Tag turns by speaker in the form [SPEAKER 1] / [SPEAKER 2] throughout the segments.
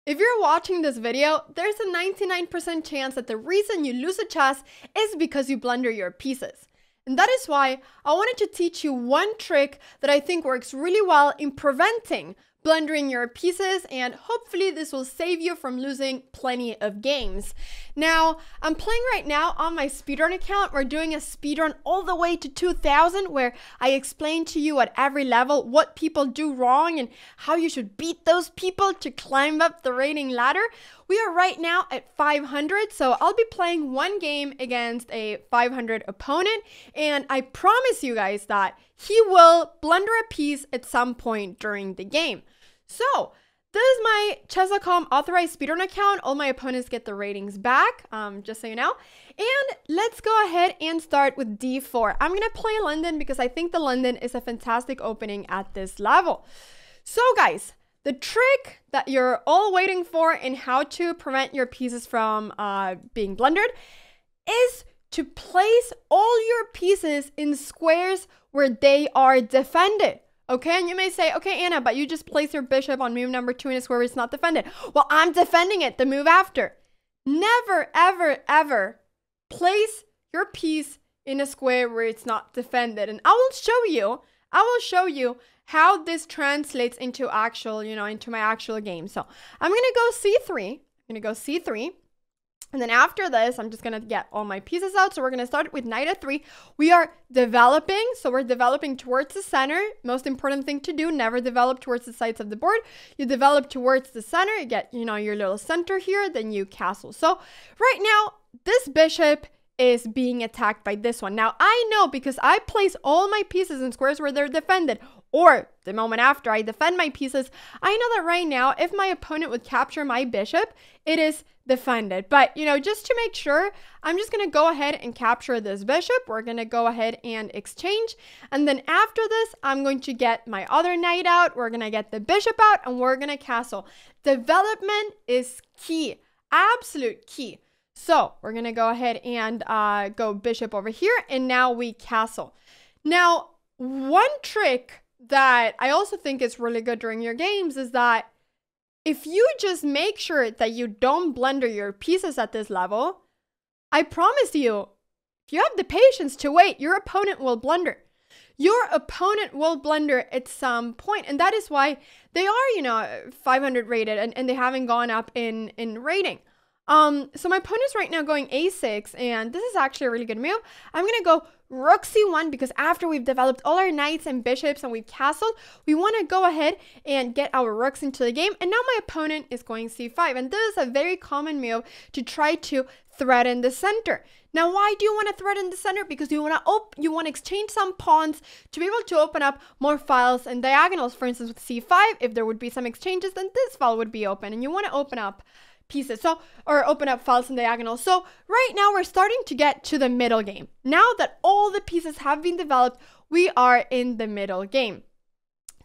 [SPEAKER 1] If you're watching this video, there's a 99% chance that the reason you lose a chess is because you blunder your pieces. And that is why I wanted to teach you one trick that I think works really well in preventing blundering your pieces, and hopefully this will save you from losing plenty of games. Now, I'm playing right now on my speedrun account. We're doing a speedrun all the way to 2000 where I explain to you at every level what people do wrong and how you should beat those people to climb up the rating ladder. We are right now at 500, so I'll be playing one game against a 500 opponent, and I promise you guys that he will blunder a piece at some point during the game. So, this is my Chess.com authorized speedrun account. All my opponents get the ratings back, just so you know. And let's go ahead and start with d4. I'm going to play London because I think the London is a fantastic opening at this level. So guys, the trick that you're all waiting for in how to prevent your pieces from being blundered is to place all your pieces in squares where they are defended. Okay, and you may say, okay, Anna, but you just place your bishop on move number 2 in a square where it's not defended. Well, I'm defending it the move after. Never, ever, ever place your piece in a square where it's not defended. And I will show you how this translates into actual, into my actual game. So I'm going to go c3. And then after this, I'm just going to get all my pieces out. So we're going to start with knight f3. We are developing. So we're developing towards the center. Most important thing to do, never develop towards the sides of the board. You develop towards the center. You get, your little center here. Then you castle. So right now, this bishop is being attacked by this one. Now, I know because I place all my pieces in squares where they're defended, or the moment after I defend my pieces, I know that right now, if my opponent would capture my bishop, it is defended. But, just to make sure, I'm just going to go ahead and capture this bishop. We're going to go ahead and exchange. And then after this, I'm going to get my other knight out. We're going to get the bishop out, and we're going to castle. Development is key, absolute key. So we're going to go ahead and go bishop over here, and now we castle. Now, one trick that I also think is really good during your games is that if you just make sure that you don't blunder your pieces at this level, I promise you, if you have the patience to wait, your opponent will blunder. Your opponent will blunder at some point, and that is why they are, 500 rated and they haven't gone up in rating. So my opponent's right now going a6, and this is actually a really good move. I'm going to go rook c1 because after we've developed all our knights and bishops and we've castled, we want to go ahead and get our rooks into the game. And now my opponent is going c5, and this is a very common move to try to threaten the center. Now, why do you want to threaten the center? Because you want to exchange some pawns to be able to open up more files and diagonals. For instance, with c5, if there would be some exchanges, then this file would be open, and you want to open up pieces, or open up files and diagonals. So right now we're starting to get to the middle game. Now that all the pieces have been developed, we are in the middle game.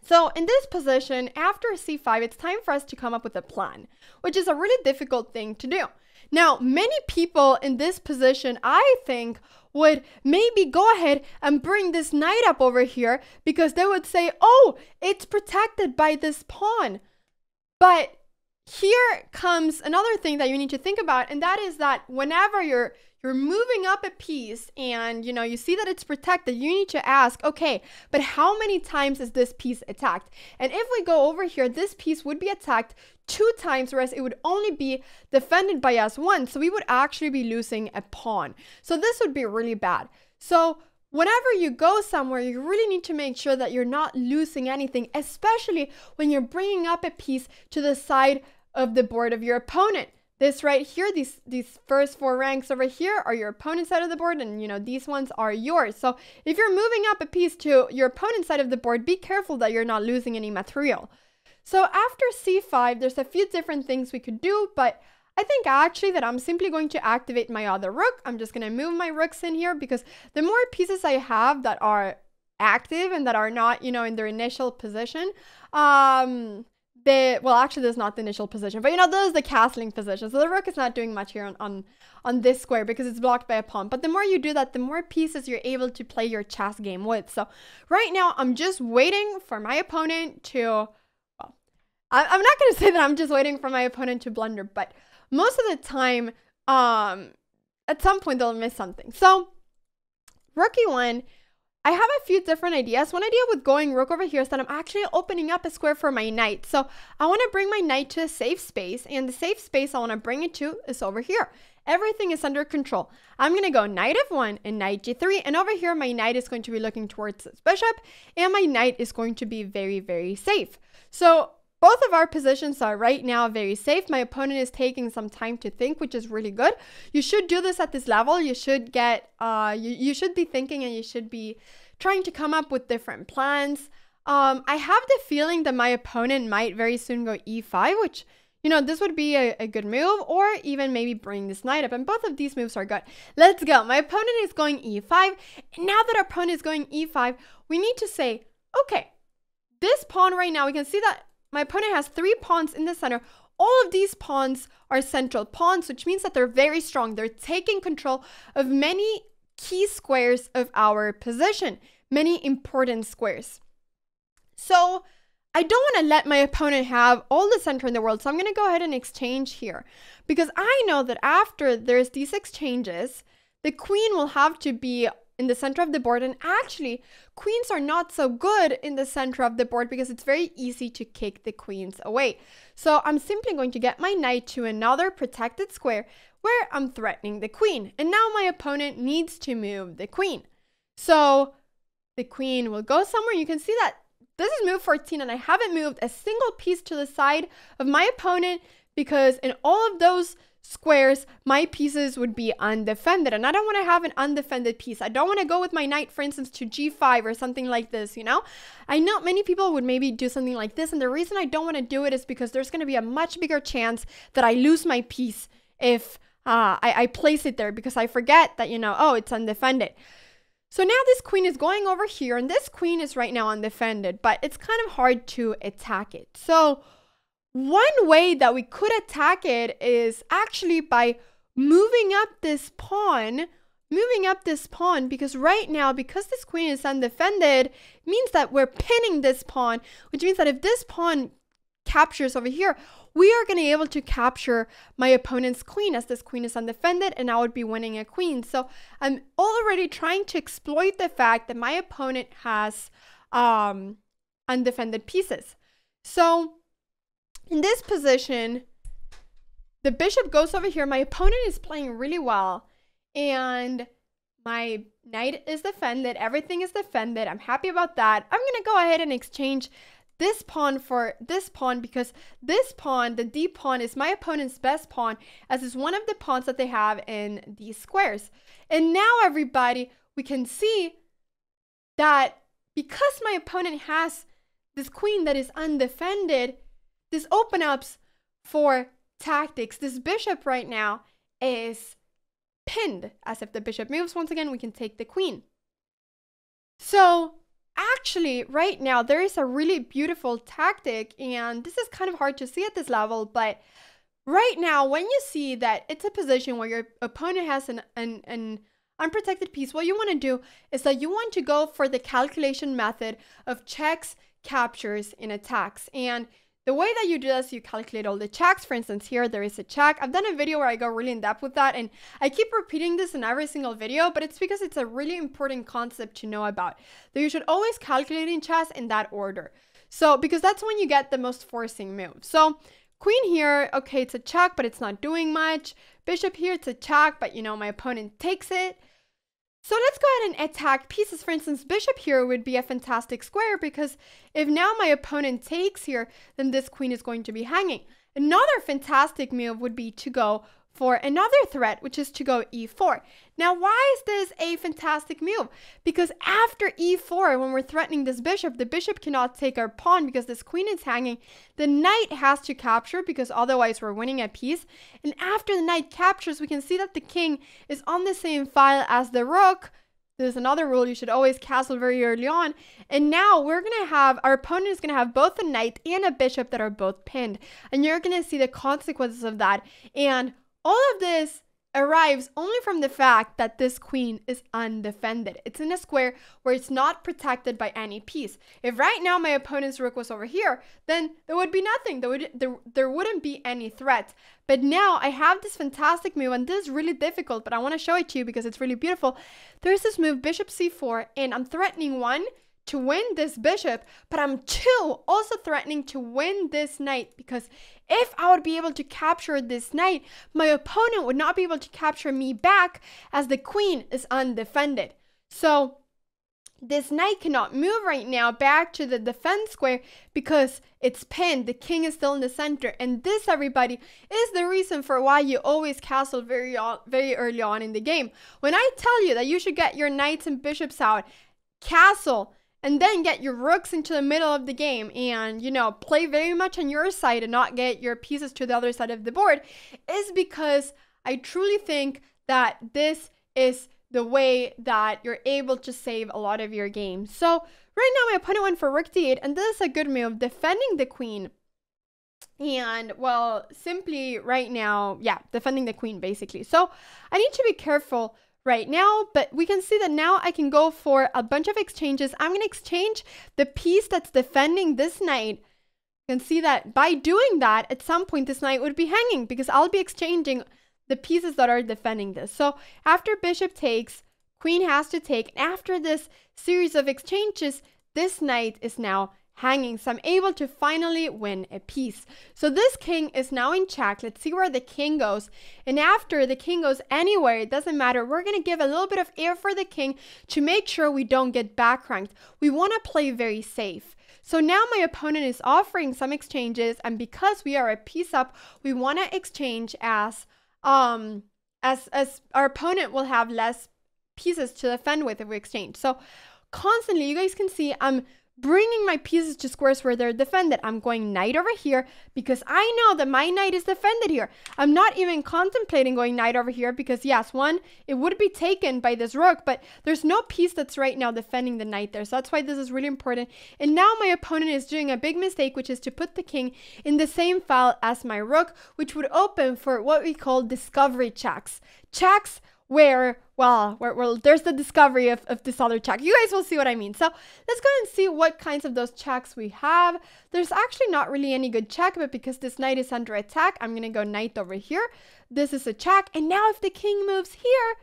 [SPEAKER 1] So in this position, after c5, it's time for us to come up with a plan, which is a really difficult thing to do. Now, many people in this position, I think, would maybe go ahead and bring this knight up over here because they would say, oh, it's protected by this pawn. But here comes another thing that you need to think about, and that is that whenever you're moving up a piece and you see that it's protected, you need to ask, okay, but how many times is this piece attacked? And if we go over here, this piece would be attacked 2 times, whereas it would only be defended by us once, so we would actually be losing a pawn. So this would be really bad. So whenever you go somewhere, you really need to make sure that you're not losing anything, especially when you're bringing up a piece to the side of the board of your opponent. This right here, these first 4 ranks over here are your opponent's side of the board, and these ones are yours. So if you're moving up a piece to your opponent's side of the board, be careful that you're not losing any material. So after c5, there's a few different things we could do, but I think actually that I'm simply going to activate my other rook. I'm just going to move my rooks in here because the more pieces I have that are active and that are not, in their initial position, well, actually, this is not the initial position, but this is the castling position. So the rook is not doing much here on this square because it's blocked by a pawn. But the more you do that, the more pieces you're able to play your chess game with. So right now, I'm just waiting for my opponent to I'm not going to say that I'm just waiting for my opponent to blunder, but most of the time, at some point they'll miss something. So rook e1, I have a few different ideas. One idea with going rook over here is that I'm actually opening up a square for my knight. So I want to bring my knight to a safe space, and the safe space I want to bring it to is over here. Everything is under control. I'm going to go knight f1 and knight g3, and over here my knight is going to be looking towards this bishop, and my knight is going to be very, very safe. So both of our positions are right now very safe. My opponent is taking some time to think, which is really good. You should do this at this level. You should get, you should be thinking, and you should be trying to come up with different plans. I have the feeling that my opponent might very soon go e5, which, you know, this would be a good move, or even maybe bring this knight up. And both of these moves are good. Let's go. My opponent is going e5. And now that our opponent is going e5, we need to say, okay, this pawn right now, we can see that my opponent has 3 pawns in the center. All of these pawns are central pawns, which means that they're very strong. They're taking control of many key squares of our position, many important squares. So I don't want to let my opponent have all the center in the world. So I'm going to go ahead and exchange here, because I know that after there's these exchanges, the queen will have to be in the center of the board. And actually, queens are not so good in the center of the board because it's very easy to kick the queens away. So I'm simply going to get my knight to another protected square where I'm threatening the queen. And now my opponent needs to move the queen. So the queen will go somewhere. You can see that this is move 14, and I haven't moved a single piece to the side of my opponent because in all of those squares, my pieces would be undefended, and I don't want to have an undefended piece. I don't want to go with my knight, for instance, to g5 or something like this, you know? I know many people would maybe do something like this, and the reason I don't want to do it is because there's going to be a much bigger chance that I lose my piece if I place it there, because I forget that, you know, oh, it's undefended. So now this queen is going over here, and this queen is right now undefended, but it's kind of hard to attack it. So one way that we could attack it is actually by moving up this pawn, because right now, because this queen is undefended, means that we're pinning this pawn, which means that if this pawn captures over here, we are going to be able to capture my opponent's queen, as this queen is undefended, and I would be winning a queen. So I'm already trying to exploit the fact that my opponent has undefended pieces. So in this position, the bishop goes over here. My opponent is playing really well, and my knight is defended. Everything is defended. I'm happy about that. I'm going to go ahead and exchange this pawn for this pawn, because this pawn, the d pawn, is my opponent's best pawn, as is one of the pawns that they have in these squares. And now, everybody, we can see that because my opponent has this queen that is undefended, this opens up for tactics. This bishop right now is pinned, as if the bishop moves once again, we can take the queen. So actually, right now, there is a really beautiful tactic, and this is kind of hard to see at this level, but right now, when you see that it's a position where your opponent has an unprotected piece, what you want to do is that you want to go for the calculation method of checks, captures, and attacks. And the way that you do this, you calculate all the checks. For instance, here there is a check. I've done a video where I go really in depth with that, and I keep repeating this in every single video, but it's because it's a really important concept to know about. That you should always calculate in chess in that order. So, because that's when you get the most forcing move. So, queen here, okay, it's a check, but it's not doing much. Bishop here, it's a check, but you know, my opponent takes it. So let's go ahead and attack pieces. For instance, bishop here would be a fantastic square, because if now my opponent takes here, then this queen is going to be hanging. Another fantastic move would be to go for another threat, which is to go e4. Now, why is this a fantastic move? Because after e4, when we're threatening this bishop, the bishop cannot take our pawn because this queen is hanging. The knight has to capture, because otherwise we're winning a piece. And after the knight captures, we can see that the king is on the same file as the rook. There's another rule: you should always castle very early on. And now we're going to have, our opponent is going to have both a knight and a bishop that are both pinned. And you're going to see the consequences of that. And all of this arrives only from the fact that this queen is undefended. It's in a square where it's not protected by any piece. If right now my opponent's rook was over here, then there would be nothing. There wouldn't be any threat. But now I have this fantastic move, and this is really difficult, but I want to show it to you because it's really beautiful. There's this move, bishop c4, and I'm threatening one, to win this bishop, but I'm two, also threatening to win this knight, because if I would be able to capture this knight, my opponent would not be able to capture me back as the queen is undefended. So this knight cannot move right now back to the defense square because it's pinned. The king is still in the center. And this, everybody, is the reason for why you always castle very early on in the game. When I tell you that you should get your knights and bishops out, castle, and then get your rooks into the middle of the game and, you know, play very much on your side and not get your pieces to the other side of the board, is because I truly think that this is the way that you're able to save a lot of your games. So right now my opponent went for rook d8, and this is a good move, defending the queen. And, well, simply right now, yeah, defending the queen, basically. So I need to be careful right now, but we can see that now I can go for a bunch of exchanges. I'm going to exchange the piece that's defending this knight. You can see that by doing that, at some point this knight would be hanging because I'll be exchanging the pieces that are defending this. So after bishop takes, queen has to take. And after this series of exchanges, this knight is now hanging. So I'm able to finally win a piece. So this king is now in check. Let's see where the king goes. And after the king goes anywhere, it doesn't matter. We're going to give a little bit of air for the king to make sure we don't get back ranked. We want to play very safe. So now my opponent is offering some exchanges, and because we are a piece up, we want to exchange as our opponent will have less pieces to defend with if we exchange. So constantly, you guys can see I'm bringing my pieces to squares where they're defended. I'm going knight over here because I know that my knight is defended here. I'm not even contemplating going knight over here because, yes, one, it would be taken by this rook, but there's no piece that's right now defending the knight there. So that's why this is really important. And now my opponent is doing a big mistake, which is to put the king in the same file as my rook, which would open for what we call discovery checks. Checks where there's the discovery of this other check. You guys will see what I mean. So let's go and see what kinds of those checks we have. There's actually not really any good check, but because this knight is under attack, I'm going to go knight over here. This is a check. And now if the king moves here,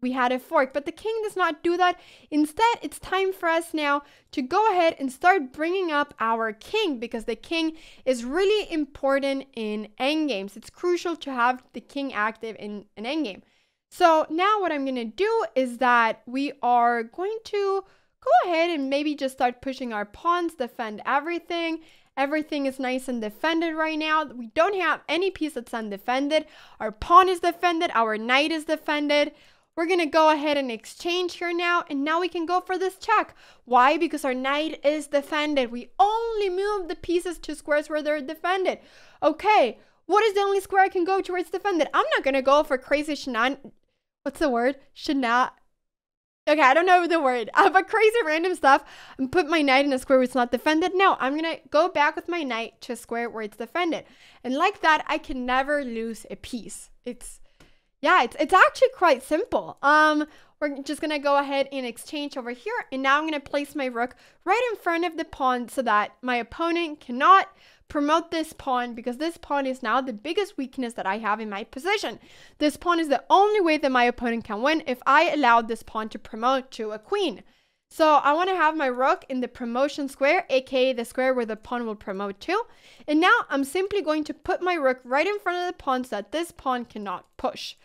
[SPEAKER 1] we had a fork, but the king does not do that. Instead, it's time for us now to go ahead and start bringing up our king, because the king is really important in endgames. It's crucial to have the king active in an endgame. So now what I'm going to do is that we are going to go ahead and maybe just start pushing our pawns, defend everything. Everything is nice and defended right now. We don't have any piece that's undefended. Our pawn is defended. Our knight is defended. We're going to go ahead and exchange here now. And now we can go for this check. Why? Because our knight is defended. We only move the pieces to squares where they're defended. Okay, what is the only square I can go to where it's defended? I'm not going to go for crazy what's the word? Okay, I don't know the word. But crazy random stuff and put my knight in a square where it's not defended. No, I'm going to go back with my knight to a square where it's defended. And like that, I can never lose a piece. It's actually quite simple. We're just going to go ahead and exchange over here. And now I'm going to place my rook right in front of the pawn so that my opponent cannot promote this pawn, because this pawn is now the biggest weakness that I have in my position. This pawn is the only way that my opponent can win if I allowed this pawn to promote to a queen. So I want to have my rook in the promotion square, aka the square where the pawn will promote to. And now I'm simply going to put my rook right in front of the pawn so that this pawn cannot push.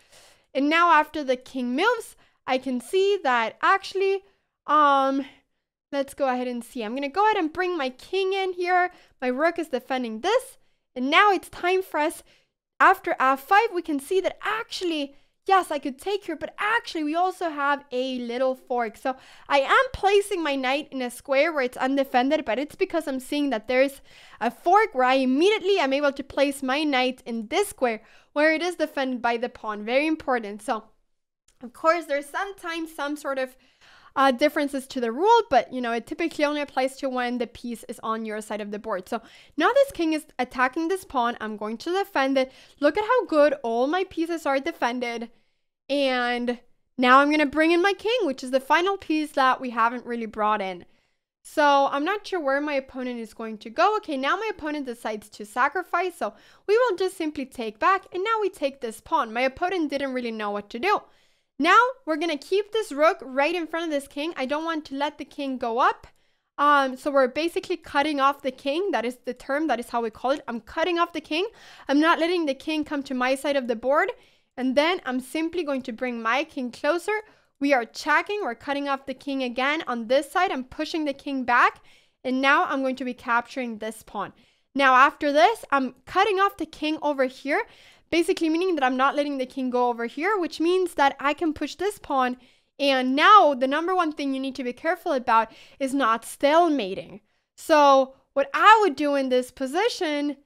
[SPEAKER 1] And now after the king moves, I can see that actually, let's go ahead and see. I'm going to go ahead and bring my king in here. My rook is defending this. And now it's time for us. After f5, we can see that actually, yes, I could take here, but actually we also have a little fork. So I am placing my knight in a square where it's undefended, but it's because I'm seeing that there's a fork where I immediately am able to place my knight in this square where it is defended by the pawn. Very important. So, of course, there's sometimes some sort of differences to the rule, but you know, it typically only applies to when the piece is on your side of the board. So now this king is attacking this pawn. I'm going to defend it. Look at how good all my pieces are defended. And now I'm going to bring in my king, which is the final piece that we haven't really brought in. So I'm not sure where my opponent is going to go. Okay, now my opponent decides to sacrifice. So we will just simply take back. And now we take this pawn. My opponent didn't really know what to do. Now we're going to keep this rook right in front of this king. I don't want to let the king go up. So we're basically cutting off the king. That is the term. That is how we call it. I'm cutting off the king. I'm not letting the king come to my side of the board. And then I'm simply going to bring my king closer. We are checking. We're cutting off the king again on this side. I'm pushing the king back. And now I'm going to be capturing this pawn. Now after this, I'm cutting off the king over here. Basically meaning that I'm not letting the king go over here, which means that I can push this pawn. And now the number one thing you need to be careful about is not stalemating. So what I would do in this position,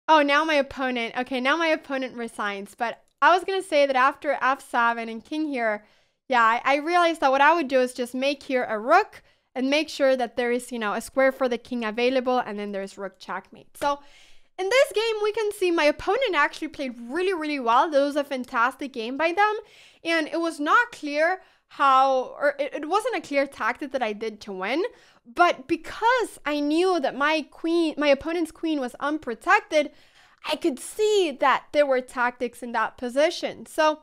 [SPEAKER 1] oh, now my opponent resigns. But I was going to say that after f7 and king here, yeah, I realized that what I would do is just make here a rook and make sure that there is, a square for the king available, and then there's rook checkmate. So in this game, we can see my opponent actually played really, really well. That was a fantastic game by them. And it was not clear it wasn't a clear tactic that I did to win. But because I knew that my opponent's queen was unprotected, I could see that there were tactics in that position. So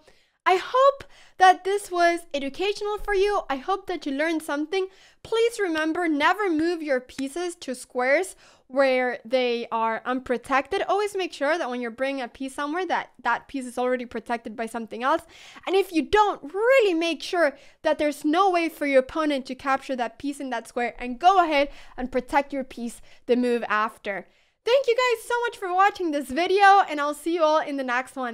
[SPEAKER 1] I hope that this was educational for you. I hope that you learned something. Please remember, never move your pieces to squares where they are unprotected. Always make sure that when you're bringing a piece somewhere, that piece is already protected by something else. And if you don't, really make sure that there's no way for your opponent to capture that piece in that square, and go ahead and protect your piece the move after. Thank you guys so much for watching this video, and I'll see you all in the next one.